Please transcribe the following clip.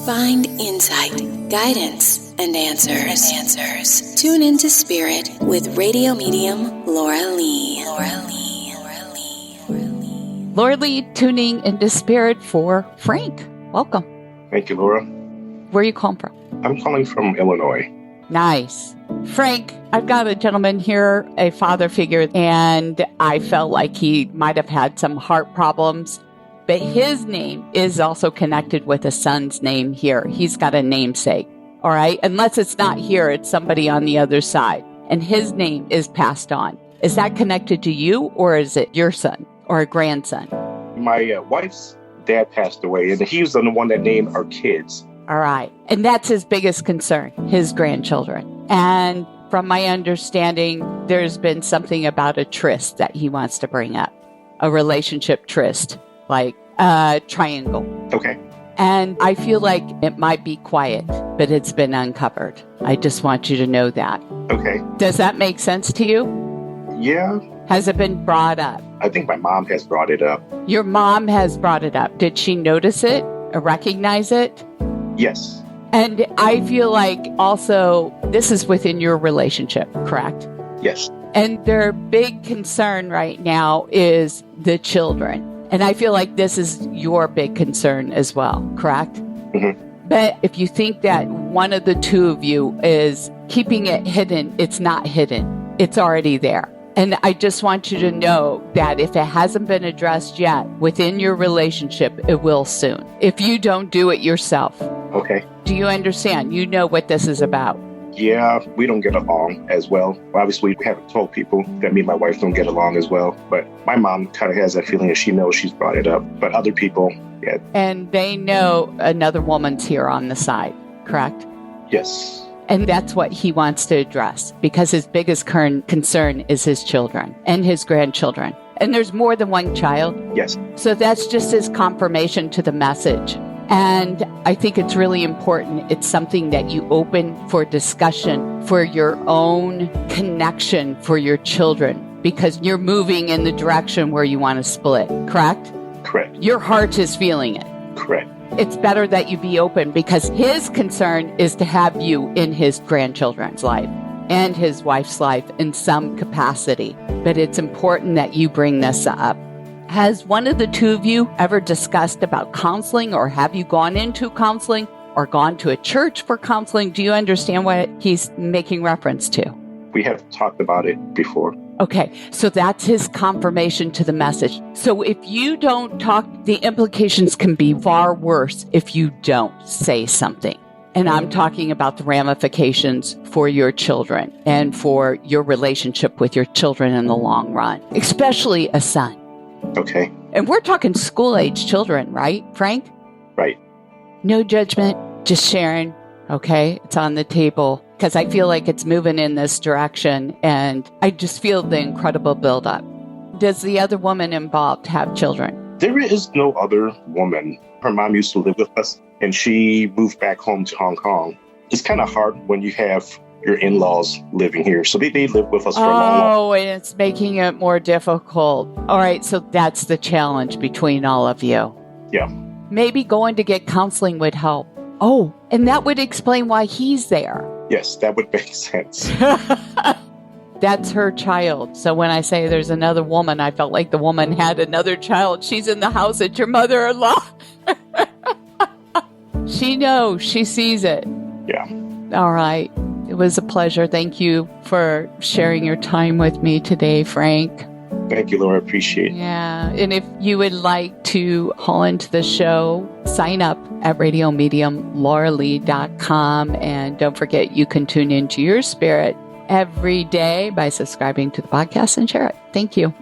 Find insight, guidance, and answers. Tune into Spirit with radio medium Laura Lee. Laura Lee tuning into Spirit for Frank. Welcome. Thank you, Laura. Where are you calling from? I'm calling from Illinois. Nice. Frank, I've got a gentleman here, a father figure, and I felt like he might have had some heart problems, but his name is also connected with a son's name here. He's got a namesake, all right? Unless it's not here, it's somebody on the other side, and his name is passed on. Is that connected to you, or is it your son or a grandson? My wife's dad passed away, and he was the one that named our kids. All right. And that's his biggest concern, his grandchildren. And from my understanding, there's been something about a tryst that he wants to bring up, a relationship tryst, like a triangle. Okay. And I feel like it might be quiet, but it's been uncovered. I just want you to know that. Okay. Does that make sense to you? Yeah. Has it been brought up? I think my mom has brought it up. Your mom has brought it up. Did she notice it or recognize it? Yes. And I feel like also this is within your relationship, correct? Yes. And their big concern right now is the children. And I feel like this is your big concern as well, correct? Mm-hmm. But if you think that one of the two of you is keeping it hidden, it's not hidden. It's already there. And I just want you to know that if it hasn't been addressed yet within your relationship, it will soon. If you don't do it yourself. Okay. Do you understand? You know what this is about. Yeah, we don't get along as well. Obviously, we haven't told people that me and my wife don't get along as well. But my mom kind of has that feeling that she knows she's brought it up. But other people, yeah. And they know another woman's here on the side, correct? Yes. And that's what he wants to address because his biggest current concern is his children and his grandchildren. And there's more than one child. Yes. So that's just his confirmation to the message. And I think it's really important. It's something that you open for discussion for your own connection for your children because you're moving in the direction where you want to split, correct? Correct. Your heart is feeling it. Correct. It's better that you be open because his concern is to have you in his grandchildren's life and his wife's life in some capacity. But it's important that you bring this up. Has one of the two of you ever discussed about counseling, or have you gone into counseling or gone to a church for counseling? Do you understand what he's making reference to? We have talked about it before. Okay, so that's his confirmation to the message. So if you don't talk, the implications can be far worse if you don't say something. And I'm talking about the ramifications for your children and for your relationship with your children in the long run, especially a son. Okay. And we're talking school-age children, right, Frank? Right. No judgment, just sharing, okay? It's on the table because I feel like it's moving in this direction, and I just feel the incredible buildup. Does the other woman involved have children? There is no other woman. Her mom used to live with us, and she moved back home to Hong Kong. It's kind of hard when you have your in-laws living here. So they live with us for a long time. Oh, and it's making it more difficult. All right, so that's the challenge between all of you. Yeah. Maybe going to get counseling would help. Oh, and that would explain why he's there. Yes, that would make sense. That's her child. So when I say there's another woman, I felt like the woman had another child. She's in the house at your mother-in-law. She knows. She sees it. Yeah. All right. It was a pleasure. Thank you for sharing your time with me today, Frank. Thank you, Laura. Appreciate it. Yeah. And if you would like to call into the show, sign up at radiomediumlauralee.com. And don't forget, you can tune into your spirit every day by subscribing to the podcast and share it. Thank you.